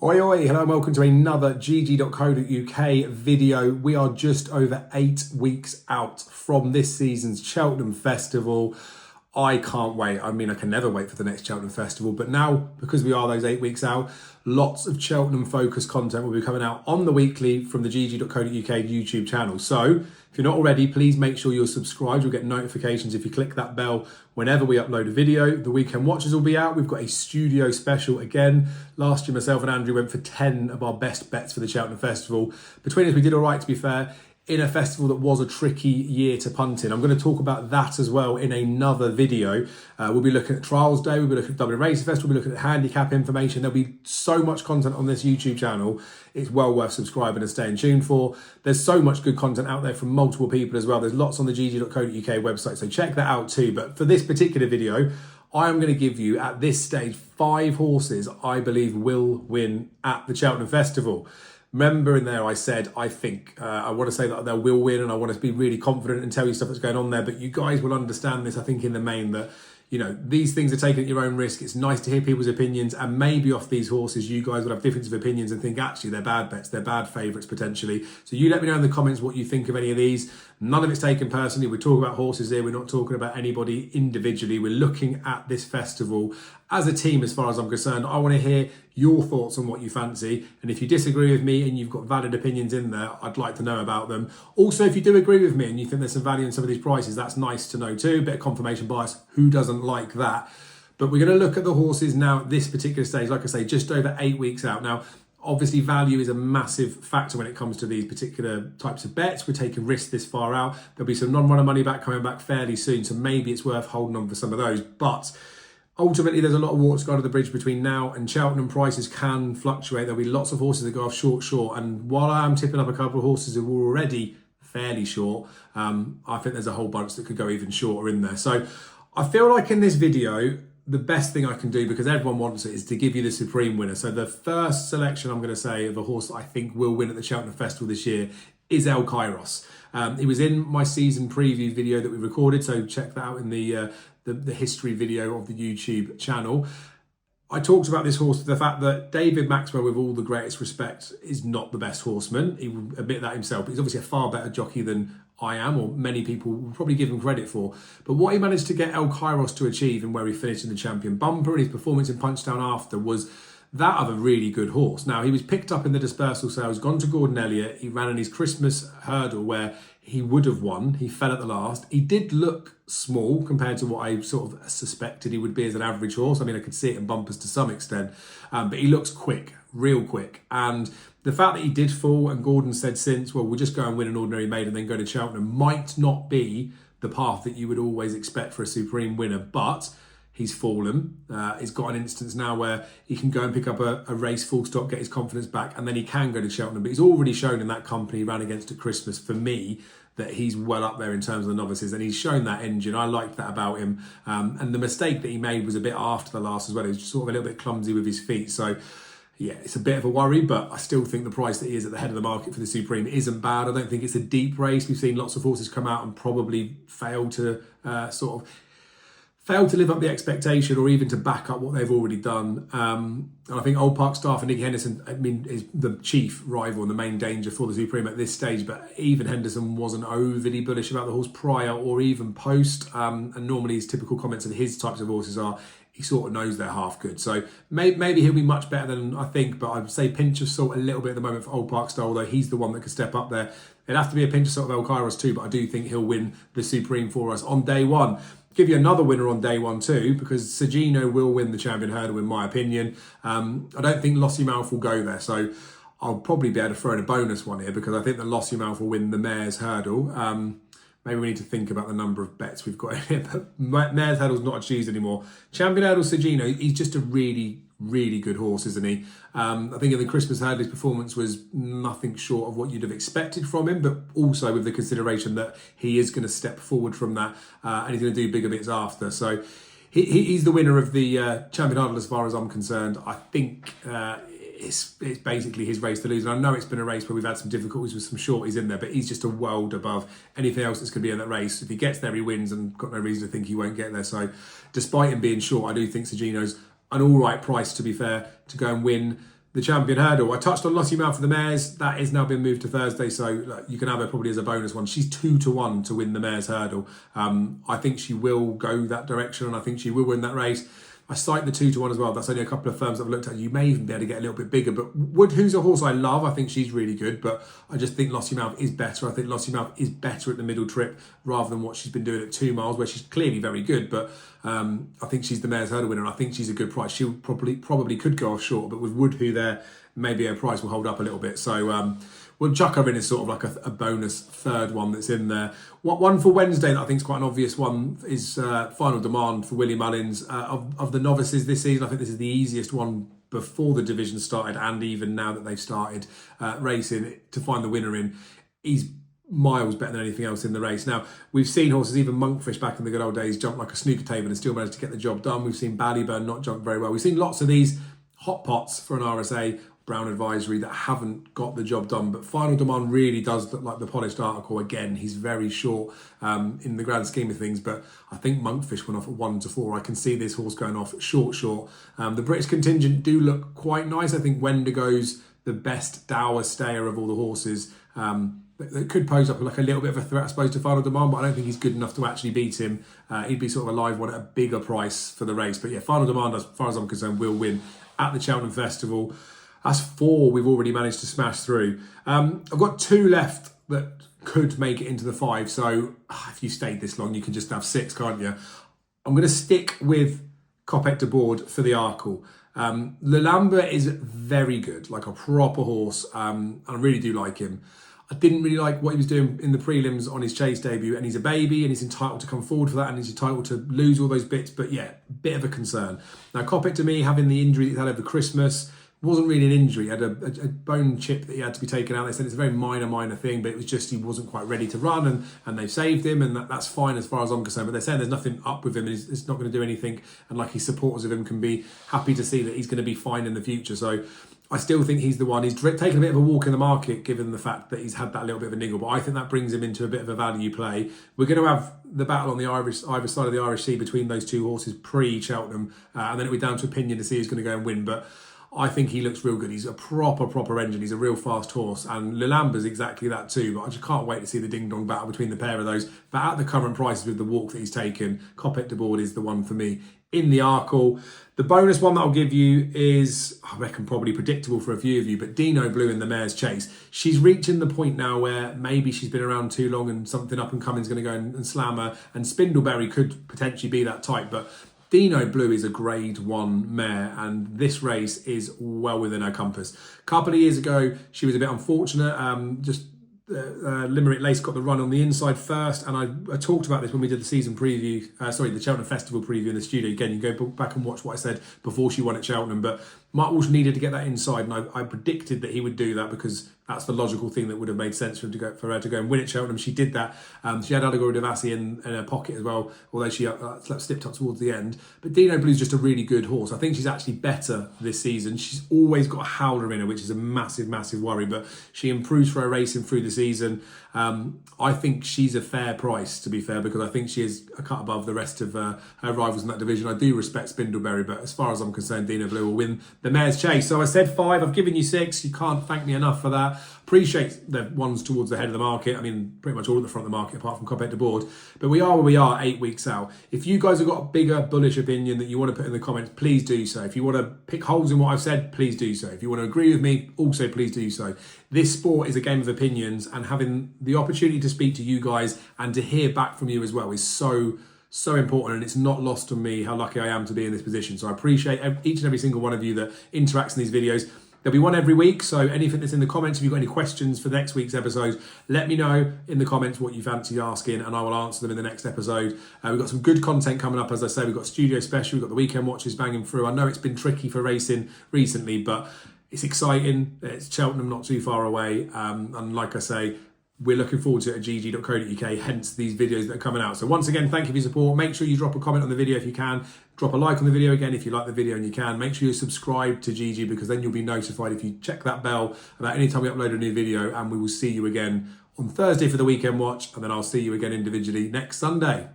Oi oi, hello and welcome to another GG.CO.UK video. We are just over 8 weeks out from this season's Cheltenham Festival. I can't wait. I mean, I can never wait for the next Cheltenham Festival, but now, because we are those 8 weeks out, lots of Cheltenham focused content will be coming out on the weekly from the GG.CO.UK YouTube channel. So if you're not already, please make sure you're subscribed. You'll get notifications if you click that bell whenever we upload a video. The weekend watches will be out. We've got a studio special again. Last year, myself and Andrew went for 10 of our best bets for the Cheltenham Festival. Between us, we did all right, to be fair, in a festival that was a tricky year to punt in. I'm going to talk about that as well in another video. We'll be looking at Trials Day, we'll be looking at Dublin Racing Festival, we'll be looking at handicap information. There'll be so much content on this YouTube channel. It's well worth subscribing and staying tuned for. There's so much good content out there from multiple people as well. There's lots on the GG.CO.UK website, so check that out too. But for this particular video, I am going to give you, at this stage, 5 horses I believe will win at the Cheltenham Festival. Remember in there I said, I think, I want to say that they will win and I want to be really confident and tell you stuff that's going on there, but you guys will understand this, I think, in the main, that, you know, these things are taken at your own risk. It's nice to hear people's opinions, and maybe off these horses you guys will have difference of opinions and think actually they're bad bets, they're bad favourites potentially. So you let me know in the comments what you think of any of these. None of it's taken personally. We're talking about horses here. We're not talking about anybody individually. We're looking at this festival as a team as far as I'm concerned. I want to hear your thoughts on what you fancy. And if you disagree with me and you've got valid opinions in there, I'd like to know about them. Also, if you do agree with me and you think there's some value in some of these prices, that's nice to know too. Bit of confirmation bias. Who doesn't like that? But we're going to look at the horses now at this particular stage. Like I say, just over 8 weeks out. Now, obviously, value is a massive factor when it comes to these particular types of bets. We're taking risks this far out. There'll be some non-runner money back coming back fairly soon, so maybe it's worth holding on for some of those. But ultimately, there's a lot of water to go under the bridge between now and Cheltenham. Prices can fluctuate. There'll be lots of horses that go off short. And while I am tipping up a couple of horses who are already fairly short, I think there's a whole bunch that could go even shorter in there. So I feel like in this video, the best thing I can do, because everyone wants it, is to give you the supreme winner. So the first selection I'm going to say of a horse that I think will win at the Cheltenham Festival this year is El Kairos. It was in my season preview video that we recorded, so check that out in the history video of the YouTube channel. I talked about this horse, the fact that David Maxwell, with all the greatest respect, is not the best horseman. He will admit that himself, but he's obviously a far better jockey than I am, or many people will probably give him credit for. But what he managed to get El Kairos to achieve, and where he finished in the Champion Bumper and his performance in Punchdown after, was that of a really good horse. Now, he was picked up in the dispersal sales, gone to Gordon Elliott. He ran in his Christmas hurdle where he would have won. He fell at the last. He did look small compared to what I sort of suspected he would be as an average horse. I mean, I could see it in bumpers to some extent, but he looks quick, real quick. And the fact that he did fall, and Gordon said since, well, we'll just go and win an Ordinary Maiden and then go to Cheltenham, might not be the path that you would always expect for a supreme winner, but he's fallen. He's got an instance now where he can go and pick up a race full stop, get his confidence back, and then he can go to Cheltenham. But he's already shown in that company he ran against at Christmas, for me, that he's well up there in terms of the novices, and he's shown that engine. I liked that about him. And the mistake that he made was a bit after the last as well. He was sort of a little bit clumsy with his feet. So yeah, it's a bit of a worry, but I still think the price that he is at the head of the market for the Supreme isn't bad. I don't think it's a deep race. We've seen lots of horses come out and probably fail to live up the expectation, or even to back up what they've already done. And I think Old Park Staff and Nicky Henderson, I mean, is the chief rival and the main danger for the Supreme at this stage. But even Henderson wasn't overly bullish about the horse prior or even post. And normally his typical comments of his types of horses are, he sort of knows they're half good. So maybe he'll be much better than I think, but I'd say pinch of salt a little bit at the moment for Old Park Star, although he's the one that could step up there. It'd have to be a pinch of salt of El Kairos too, but I do think he'll win the Supreme for us on day one. Give you another winner on day one too, because Sagino will win the Champion Hurdle in my opinion. I don't think Lossiemouth will go there, so I'll probably be able to throw in a bonus one here, because I think that Lossiemouth will win the Mayor's Hurdle. Maybe we need to think about the number of bets we've got in here, but Mayor's Hurdle's not a cheese anymore. Champion Hurdle Sagino, he's just a really, really good horse, isn't he? I think in the Christmas Hurdle, his performance was nothing short of what you'd have expected from him, but also with the consideration that he is going to step forward from that, and he's going to do bigger bits after. So he's the winner of the Champion Hurdle as far as I'm concerned. I think it's basically his race to lose. And I know it's been a race where we've had some difficulties with some shorties in there, but he's just a world above anything else that's going to be in that race. If he gets there, he wins, and got no reason to think he won't get there. So despite him being short, I do think Sagino's an all right price, to be fair, to go and win the champion hurdle. I touched on Lottie Mouth for the mares. That is now been moved to Thursday, so you can have her probably as a bonus one. She's 2-1 to win the mares hurdle. I think she will go that direction, and I think she will win that race. I cite the 2-1 as well. That's only a couple of firms I've looked at. You may even be able to get a little bit bigger. But Wood, who's a horse I love, I think she's really good. But I just think Lottie Mouth is better. I think Lottie Mouth is better at the middle trip rather than what she's been doing at 2 miles, where she's clearly very good. But I think she's the mare's hurdle winner. And I think she's a good price. She probably could go off short. But with Wood, who there, maybe her price will hold up a little bit. So we'll chuck her in as sort of like a bonus third one that's in there. One for Wednesday that I think is quite an obvious one is Final Demand for Willie Mullins. Of the novices this season, I think this is the easiest one before the division started, and even now that they've started racing, to find the winner in. He's miles better than anything else in the race. Now, we've seen horses, even Monkfish back in the good old days, jump like a snooker table and still manage to get the job done. We've seen Ballyburn not jump very well. We've seen lots of these hot pots for an RSA Brown Advisory that haven't got the job done, but Final Demand really does look like the polished article. Again, he's very short in the grand scheme of things, but I think Monkfish went off at 1-4. I can see this horse going off short. The British contingent do look quite nice. I think Wendigo's the best dour stayer of all the horses. That could pose up like a little bit of a threat, I suppose, to Final Demand, but I don't think he's good enough to actually beat him. He'd be sort of a live one at a bigger price for the race. But yeah, Final Demand, as far as I'm concerned, will win at the Cheltenham Festival. That's 4 we've already managed to smash through. I've got 2 left that could make it into the 5. So if you stayed this long, you can just have 6, can't you? I'm going to stick with Copec de Board for the Arkle. Lulamba is very good, like a proper horse. I really do like him. I didn't really like what he was doing in the prelims on his chase debut, and he's a baby and he's entitled to come forward for that, and he's entitled to lose all those bits. But yeah, bit of a concern. Now, Copec, to me, having the injury that he's had over Christmas, wasn't really an injury. He had a bone chip that he had to be taken out. They said it's a very minor thing, but it was just he wasn't quite ready to run, and they've saved him, and that's fine as far as I'm concerned. But they're saying there's nothing up with him, and it's not going to do anything, and like his supporters of him can be happy to see that he's going to be fine in the future. So I still think he's the one. He's taken a bit of a walk in the market, given the fact that he's had that little bit of a niggle, but I think that brings him into a bit of a value play. We're going to have the battle on the either side of the Irish Sea between those two horses pre-Cheltenham, and then it'll be down to opinion to see who's going to go and win. But I think he looks real good. He's a proper engine. He's a real fast horse. And Lulamba's exactly that too. But I just can't wait to see the ding-dong battle between the pair of those. But at the current prices with the walk that he's taken, Copec de Board is the one for me in the Arkle. The bonus one that I'll give you is, I reckon, probably predictable for a few of you, but Dino Blue in the Mare's Chase. She's reaching the point now where maybe she's been around too long and something up and coming is going to go and slam her. And Spindleberry could potentially be that type, but Dino Blue is a grade 1 mare, and this race is well within her compass. A couple of years ago, she was a bit unfortunate. Limerick Lace got the run on the inside first, and I talked about this when we did the season preview, the Cheltenham Festival preview in the studio. Again, you can go back and watch what I said before she won at Cheltenham, but Mark Walsh needed to get that inside, and I predicted that he would do that because that's the logical thing that would have made sense for her to go and win at Cheltenham. She did that. She had Allegory Devassi in her pocket as well, although she slipped up towards the end. But Dino Blue's just a really good horse. I think she's actually better this season. She's always got a howler in her, which is a massive worry, but she improves for her racing through the season. I think she's a fair price, to be fair, because I think she is a cut above the rest of her rivals in that division. I do respect Spindleberry, but as far as I'm concerned, Dino Blue will win the Mare's Chase. So I said 5, I've given you 6. You can't thank me enough for that. Appreciate the ones towards the head of the market. I mean, pretty much all at the front of the market, apart from Copec de Board. But we are where we are 8 weeks out. If you guys have got a bigger bullish opinion that you want to put in the comments, please do so. If you want to pick holes in what I've said, please do so. If you want to agree with me, also please do so. This sport is a game of opinions, and having the opportunity to speak to you guys and to hear back from you as well is so important, and it's not lost on me how lucky I am to be in this position. So I appreciate each and every single one of you that interacts in these videos. There'll be one every week, so anything that's in the comments, if you've got any questions for next week's episode, let me know in the comments what you fancy asking, and I will answer them in the next episode. We've got some good content coming up, as I say. We've got Studio Special, we've got the Weekend Watches banging through. I know it's been tricky for racing recently, but it's exciting. It's Cheltenham, not too far away, and like I say, we're looking forward to it at GG.CO.UK, hence these videos that are coming out. So once again, thank you for your support. Make sure you drop a comment on the video if you can. Drop a like on the video again if you like the video and you can. Make sure you subscribe to GG, because then you'll be notified if you check that bell about any time we upload a new video, and we will see you again on Thursday for the Weekend Watch, and then I'll see you again individually next Sunday.